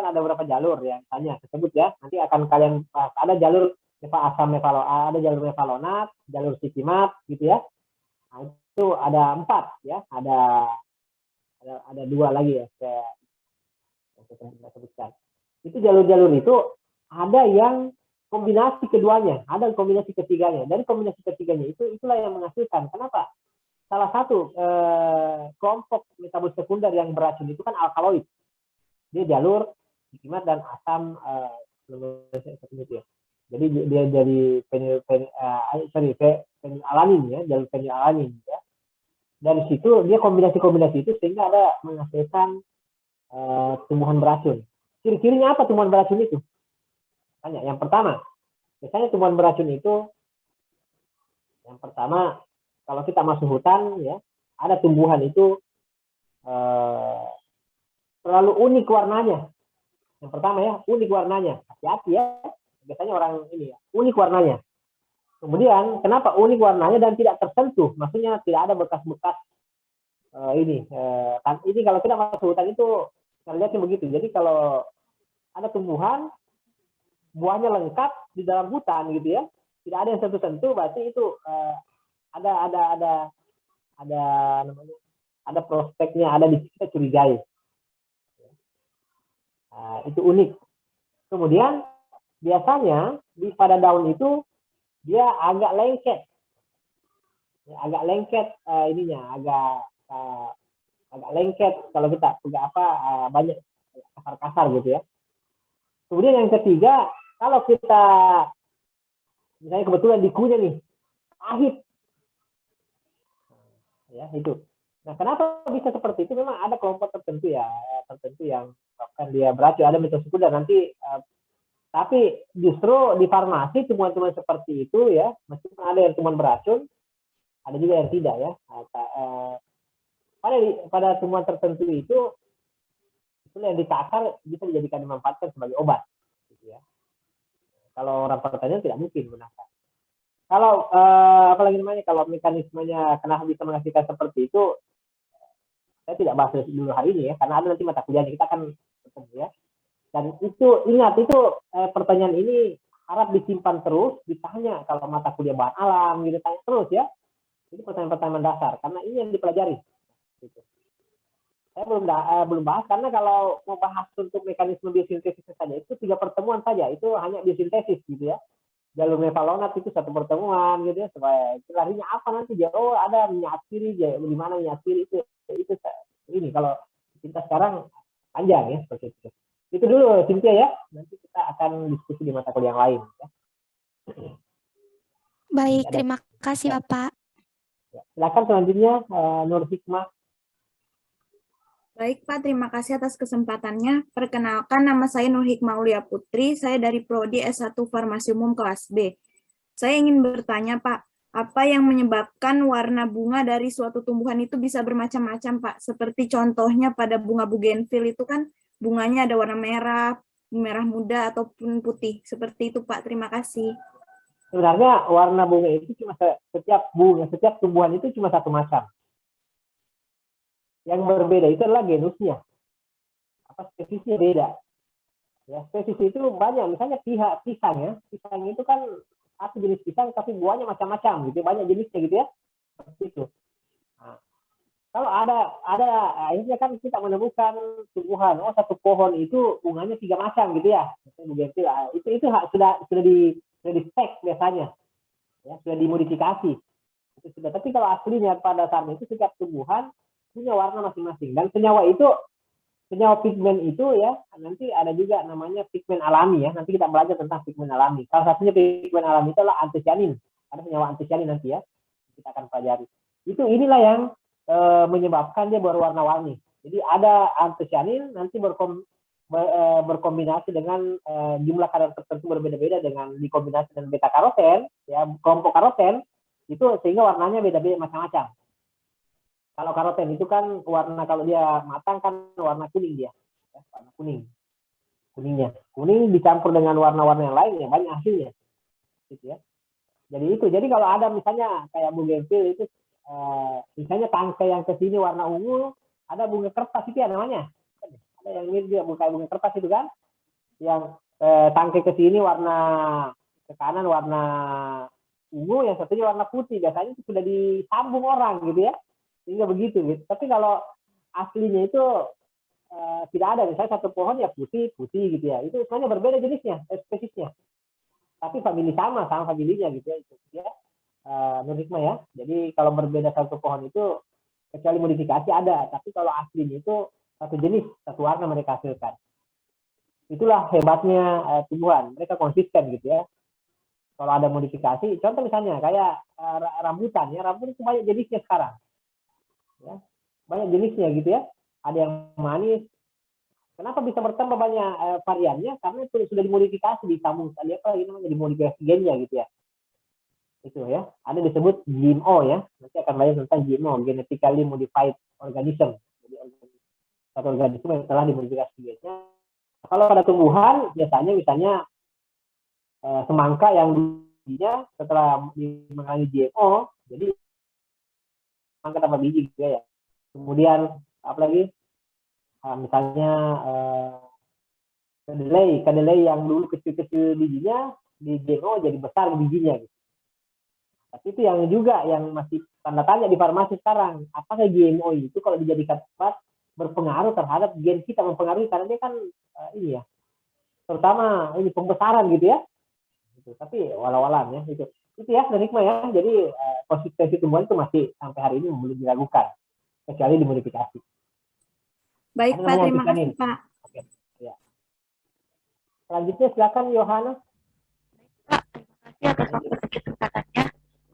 kan ada beberapa jalur ya, misalnya tersebut ya. Nanti akan kalian ada jalur ada jalur mevalonat, jalur sitimat gitu ya. Nah, itu ada 4 ya, ada 2 lagi ya saya sebutkan. Itu jalur-jalur itu ada yang kombinasi keduanya, ada kombinasi ketiganya. Dari kombinasi ketiganya itulah yang menghasilkan. Kenapa? Salah satu kelompok metabolit sekunder yang beracun itu kan alkaloid. Dia jalur sitimat dan asam ya. Jadi dia dari fenilalanin ya, jalur fenilalanin ya. Dari situ dia kombinasi itu sehingga ada menghasilkan tumbuhan beracun. Ciri-cirinya apa tumbuhan beracun itu? Tanya. Yang pertama, biasanya tumbuhan beracun itu yang pertama kalau kita masuk hutan ya, ada tumbuhan itu terlalu unik warnanya. Yang pertama ya, unik warnanya. Hati-hati ya. Biasanya orang ini ya, unik warnanya. Kemudian, kenapa unik warnanya dan tidak tersentuh? Maksudnya tidak ada bekas-bekas ini kalau kita masuk hutan itu lihatnya begitu. Jadi kalau ada tumbuhan buahnya lengkap di dalam hutan gitu ya, tidak ada yang sentuh-sentuh, berarti itu ada namanya, ada prospeknya, ada di kita curigai. Itu unik. Kemudian biasanya pada daun itu dia agak lengket, ya, agak lengket agak lengket kalau kita banyak kasar-kasar gitu ya. Kemudian yang ketiga, kalau kita misalnya kebetulan dikunyah nih pahit, ya itu. Nah, kenapa bisa seperti itu? Memang ada kelompok tertentu yang bahkan dia beracun, ada mitosekunder sekunder nanti. Tapi justru di farmasi tumbuhan-tumbuhan seperti itu ya, meskipun ada yang tumbuhan beracun, ada juga yang tidak ya. Pada tumbuhan tertentu itu yang ditakar bisa dimanfaatkan sebagai obat. Gitu ya. Kalau orang pertanian tidak mungkin gunakan. Kalau apalagi namanya, kalau mekanismenya kenapa bisa menghasilkan seperti itu, saya tidak bahas dulu hari ini ya, karena ada nanti mata kuliahnya kita akan ketemu ya. Dan itu ingat pertanyaan ini harap disimpan terus, ditanya kalau mata kuliah bahan alam gitu, tanya terus ya. Ini pertanyaan-pertanyaan dasar karena ini yang dipelajari. Gitu. Saya belum bahas karena kalau mau bahas untuk mekanisme biosintesis saja itu 3 pertemuan saja, itu hanya biosintesis gitu ya. Jalur mevalonat itu 1 pertemuan gitu ya, supaya larinya apa nanti dia, ada minyak atsiri, di mana minyak atsiri itu ini kalau kita sekarang panjang ya seperti itu. Itu dulu Cynthia ya, nanti kita akan diskusi di mata kuliah yang lain ya. Baik, terima kasih Bapak. Ya, silakan selanjutnya Nur Hikmah. Baik Pak, terima kasih atas kesempatannya. Perkenalkan, nama saya Nur Hikmah Ulia Putri, saya dari Prodi S1 Farmasi Umum kelas B. Saya ingin bertanya Pak, apa yang menyebabkan warna bunga dari suatu tumbuhan itu bisa bermacam-macam Pak? Seperti contohnya pada bunga bugenvil itu kan bunganya ada warna merah, merah muda ataupun putih. Seperti itu Pak, terima kasih. Sebenarnya warna bunga itu cuma setiap tumbuhan itu cuma satu macam. Yang berbeda itu adalah genusnya. Spesiesnya beda. Ya, spesies itu banyak, misalnya pisang ya. Pisang itu kan satu jenis pisang tapi buahnya macam-macam gitu, banyak jenisnya gitu ya. Seperti itu. Nah, kalau ada akhirnya kan kita menemukan tumbuhan, satu pohon itu bunganya 3 macam gitu ya. Itu sudah di spek biasanya. Ya, sudah dimodifikasi. Itu sudah. Tapi kalau aslinya pada saat itu setiap tumbuhan punya warna masing-masing, dan senyawa pigmen itu ya, nanti ada juga namanya pigmen alami ya, nanti kita belajar tentang pigmen alami. Salah satunya pigmen alami itu adalah antosianin, ada senyawa antosianin nanti ya, kita akan pelajari. Inilah yang menyebabkan dia berwarna-warni. Jadi ada antosianin nanti berkombinasi dengan jumlah kadar tertentu berbeda-beda dengan dikombinasi dengan beta karoten ya, kelompok karoten itu sehingga warnanya beda-beda macam-macam. Kalau karoten itu kan warna, kalau dia matang kan warna kuning dia, ya, warna kuning dicampur dengan warna-warna yang lain ya banyak hasilnya, gitu ya. Jadi kalau ada misalnya kayak bugenvil itu, misalnya tangkai yang kesini warna ungu, ada bunga kertas itu ya namanya, ada Ada yang mirip juga bunga kertas itu kan, yang tangkai ke sini warna ke kanan warna ungu, yang satunya warna putih. Biasanya itu sudah disambung orang gitu ya, sehingga begitu gitu. Tapi kalau aslinya itu tidak ada, misalnya satu pohon ya putih gitu ya, itu semuanya berbeda jenisnya, spesiesnya, tapi famili sama familinya gitu ya, itu ya. Menurut hikmah ya, jadi kalau berbeda satu pohon itu kecuali modifikasi ada, tapi kalau aslinya itu satu jenis, satu warna mereka hasilkan. Itulah hebatnya tumbuhan, mereka konsisten gitu ya. Kalau ada modifikasi, contoh misalnya kayak rambutan ya, rambutan itu banyak jenisnya sekarang, ya, banyak jenisnya gitu ya. Ada yang manis. Kenapa bisa bertambah banyak variannya? Karena itu sudah dimodifikasi, disambung tadi apa lagi namanya, dimodifikasi gennya gitu ya. Itu ya. Ada disebut GMO ya. Nanti akan belajar tentang GMO, genetically modified organism. Jadi satu organisme yang telah dimodifikasi gennya. Kalau pada tumbuhan biasanya misalnya semangka yang dulunya setelah mengalami GMO, jadi semangka tanpa biji gitu ya. Kemudian apalagi misalnya kedelai yang dulu kecil-kecil bijinya di GMO jadi besar bijinya gitu. Tapi itu yang juga yang masih tanda tanya di farmasi sekarang, apakah GMO itu kalau dijadikan obat berpengaruh terhadap gen kita, mempengaruhi, karena dia kan ini ya, terutama ini pembesaran gitu ya. Gitu. Tapi walau-walam ya itu ya dan hikmah ya. Jadi konsistensi tumbuhan itu masih sampai hari ini belum diragukan kecuali dimodifikasi. Baik Pak, terima kasih Pak. Oke, ya. Selanjutnya silakan Yohana. Pak, terima kasih atas waktu dan kesempatannya.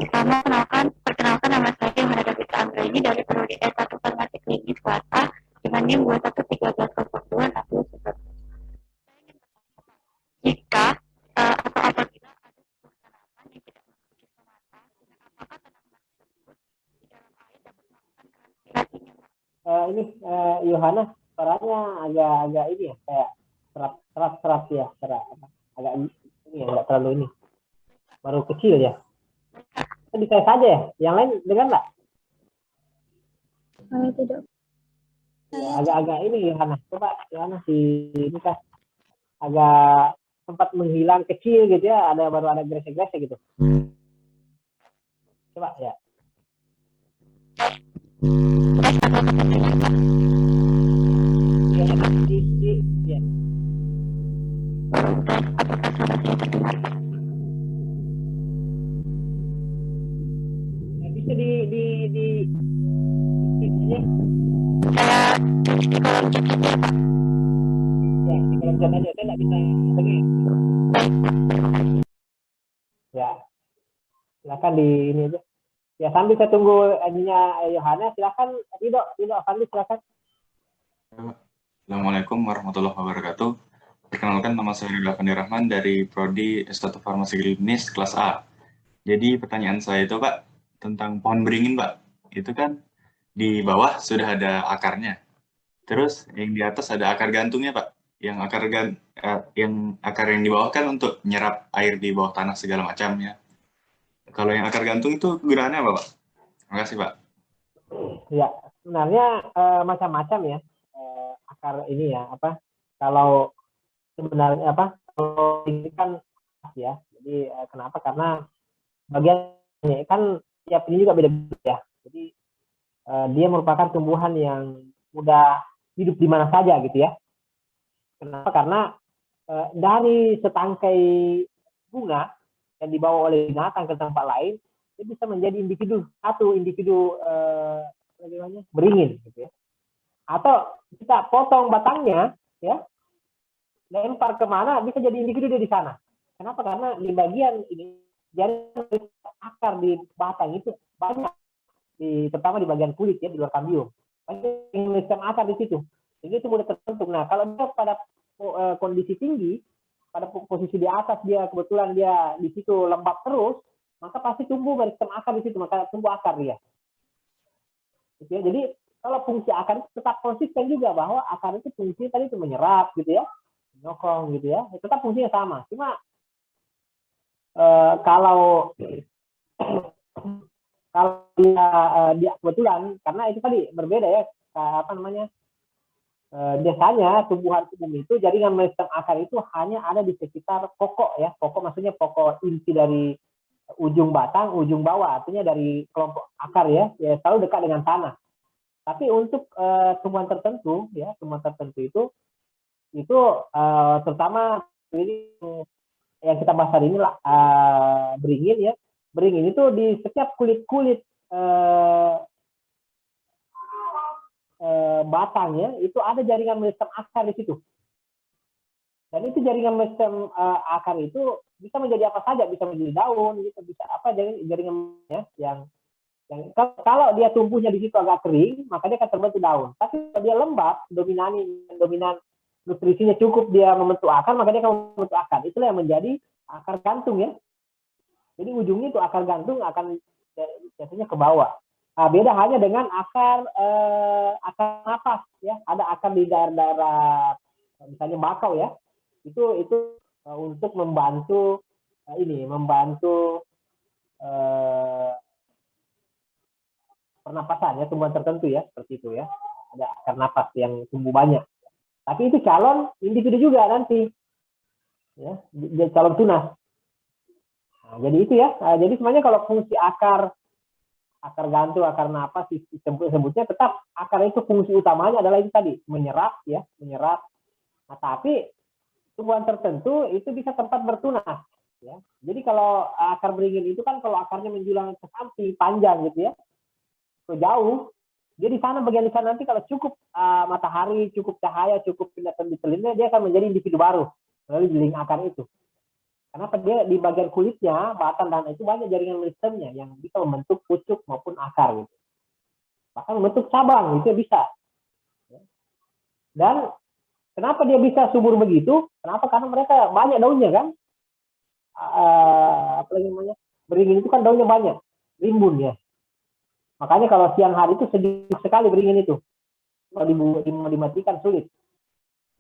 Pertama, perkenalkan nama saya Yohana Davita Anggraini dari Prodi S1 Farmasi Klinis kelas A dengan NIM 211302 61. Jika atau apabila ada sebuah tanaman yang tidak memiliki stomata, dengan apakah tanaman tersebut di dalam air dapat melakukan transpirasinya? Ini Yohana suaranya agak ini ya, kayak serat ya, agak ini ya, enggak terlalu ini, baru kecil ya. Bisa saja ya, yang lain dengar nggak? Tidak. Ya, agak ini Yohana, coba Yohana ini kan agak sempat menghilang kecil gitu ya, baru ada gresek-gresek gitu. Coba ya. Ya. Bisa di ya, di kolom chat aja, saya nggak bisa dengar. Ya, silakan di ini aja. Ya, sambil saya tunggu ininya Yohana, silakan Ridho Afandi, silakan. Assalamualaikum warahmatullahi wabarakatuh. Perkenalkan, nama saya Ridho Afandi Rahman dari Prodi S1 Farmasi Klinis kelas A. Jadi pertanyaan saya itu Pak, tentang pohon beringin Pak. Itu kan di bawah sudah ada akarnya. Terus yang di atas ada akar gantungnya Pak. Yang akar yang di bawah kan untuk menyerap air di bawah tanah segala macamnya. Kalau yang akar gantung itu gunanya apa Pak? Terima kasih Pak. Ya, sebenarnya macam-macam ya akar ini ya, apa, kalau sebenarnya apa, kalau ini kan ya, jadi kenapa, karena bagian ini kan tiap ini juga beda-beda ya, jadi dia merupakan tumbuhan yang mudah hidup di mana saja gitu ya. Kenapa? Karena dari setangkai bunga yang dibawa oleh binatang ke tempat lain, dia bisa menjadi individu beringin gitu ya. Atau kita potong batangnya ya, lempar kemana bisa jadi individu dia di sana. Kenapa? Karena di bagian ini jaring akar di batang itu banyak, terutama di bagian kulit ya, di luar kambium. Banyak yang akar di situ. Jadi itu mudah terbentuk. Nah, kalau dia pada kondisi tinggi, pada posisi di atas, dia kebetulan dia di situ lembab terus, maka pasti tumbuh meristem akar di situ, maka tumbuh akar dia. Gitu ya. Jadi kalau fungsi akar itu tetap konsisten juga, bahwa akar itu fungsi tadi itu menyerap gitu ya, menyokong gitu ya, tetap fungsinya sama. Cuma kalau dia kebetulan, karena itu tadi berbeda ya, apa namanya, biasanya tumbuhan umum itu jaringan meristem akar itu hanya ada di sekitar pokok ya. Pokok maksudnya pokok inti dari ujung batang, ujung bawah, artinya dari kelompok akar ya selalu dekat dengan tanah. Tapi untuk tumbuhan tertentu ya, tumbuhan tertentu itu terutama ini yang kita bahas hari ini lah, beringin ya. Beringin itu di setiap kulit-kulit batangnya itu ada jaringan meristem akar di situ. Dan itu jaringan meristem akar itu bisa menjadi apa saja, bisa menjadi daun, gitu, bisa apa jaringannya yang kalau dia tumbuhnya di situ agak kering, maka dia akan terbentuk daun. Tapi kalau dia lembab, dominan nutrisinya cukup, dia membentuk akar, maka dia akan membentuk akar. Itulah yang menjadi akar gantung ya. Jadi ujungnya itu akar gantung akan biasanya ke bawah. Nah, beda hanya dengan akar napas ya. Ada akar di daerah-daerah misalnya bakau ya. Itu untuk membantu pernapasan ya, tumbuhan tertentu ya, seperti itu ya. Ada akar napas yang tumbuh banyak. Tapi itu calon individu juga nanti. Ya, calon tunas. Nah, jadi itu ya. Jadi sebenarnya kalau fungsi akar gantung, akar napas sebutnya tetap akar itu fungsi utamanya adalah itu tadi, menyerap. Nah, tapi tumbuhan tertentu itu bisa tempat bertunas ya. Jadi kalau akar beringin itu kan kalau akarnya menjulang ke samping panjang gitu ya, ke jauh, dia di sana bagian di sana nanti kalau cukup matahari, cukup cahaya, cukup pendataan di telinga, dia akan menjadi individu baru melalui jeling akar itu. Kenapa? Dia di bagian kulitnya, batang dan itu banyak jaringan meristemnya yang bisa membentuk pucuk maupun akar gitu. Bahkan membentuk cabang itu bisa. Dan kenapa dia bisa subur begitu? Kenapa? Karena mereka banyak daunnya kan. Apalagi namanya beringin itu kan daunnya banyak, rimbun ya. Makanya kalau siang hari itu sejuk sekali beringin itu. Kalau dimatikan sulit.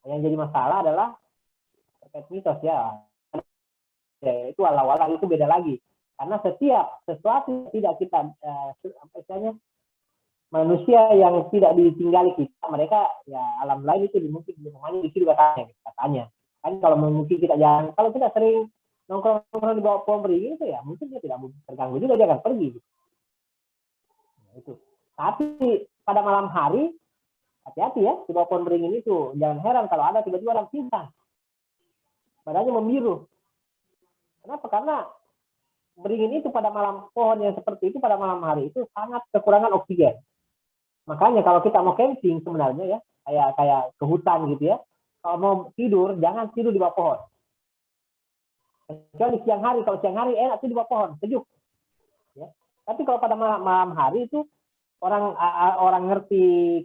Yang jadi masalah adalah terkait mitos ya. Itu walau-walau itu beda lagi. Karena setiap sesuatu tidak kita manusia yang tidak ditinggali kita, mereka ya alam lain itu mungkin namanya di situ katanya. Kan kalau mungkin kita jangan, kalau kita sering nongkrong di bawah pohon beringin itu ya mungkin dia tidak terganggu juga, dia akan pergi. Nah, itu. Tapi pada malam hari hati-hati ya di bawah pohon beringin itu, jangan heran kalau ada tiba-tiba orang pingsan, badannya membiru. Kenapa? Karena beringin itu pada malam, pohon yang seperti itu pada malam hari itu sangat kekurangan oksigen. Makanya kalau kita mau camping sebenarnya ya, kayak ke hutan gitu ya, kalau mau tidur jangan tidur di bawah pohon. Kecuali siang hari, kalau siang hari enak tuh di bawah pohon, sejuk. Ya. Tapi kalau pada malam hari itu orang ngerti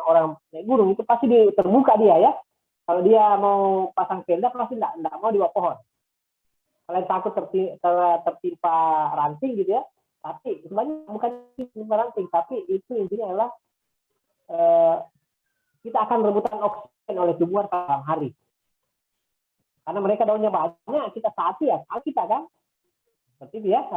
orang naik gunung itu pasti terbuka dia ya. Kalau dia mau pasang tenda pasti enggak mau di bawah pohon. Kalian takut tertimpa ranting gitu ya, tapi sebenarnya bukan tertimpa ranting, tapi itu intinya adalah kita akan rebutan oksigen oleh tumbuhan malam hari. Karena mereka daunnya banyak, kita saati ya, kita kan, seperti itu ya.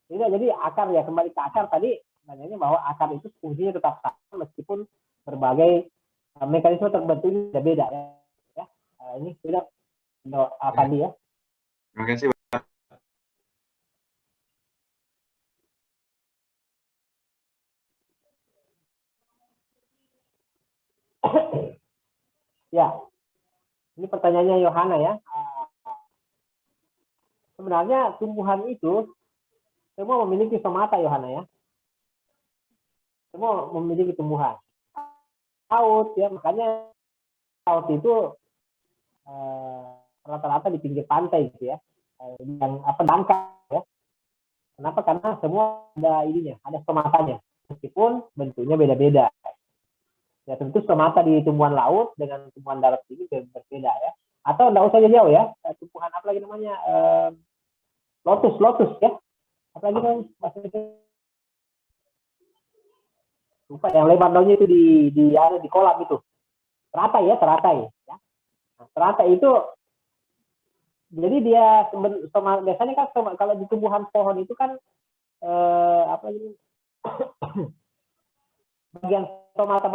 Jadi akar ya, kembali ke akar tadi, sebenarnya bahwa akar itu fungsinya tetap sama meskipun berbagai mekanisme terbentuknya beda ya. Ini sudah apa dia? Terima kasih, Pak. Ya, ini pertanyaannya Yohana ya. Sebenarnya tumbuhan itu semua memiliki stomata Yohana ya. Semua memiliki tumbuhan. Laut ya, makanya laut itu rata-rata di pinggir pantai gitu ya, yang dangkal ya. Kenapa? Karena semua ada ininya, ada stomatanya, meskipun bentuknya beda-beda. Ya tentu stomata di tumbuhan laut dengan tumbuhan darat ini berbeda ya. Atau nggak usah jauh ya, tumbuhan apa lagi namanya, lotus ya, apa lagi namanya, lupa yang lebar daunnya itu di kolam itu, teratai ya. Nah, teratai itu jadi dia biasanya kan kalau di tumbuhan pohon itu kan apa ini bagian stomata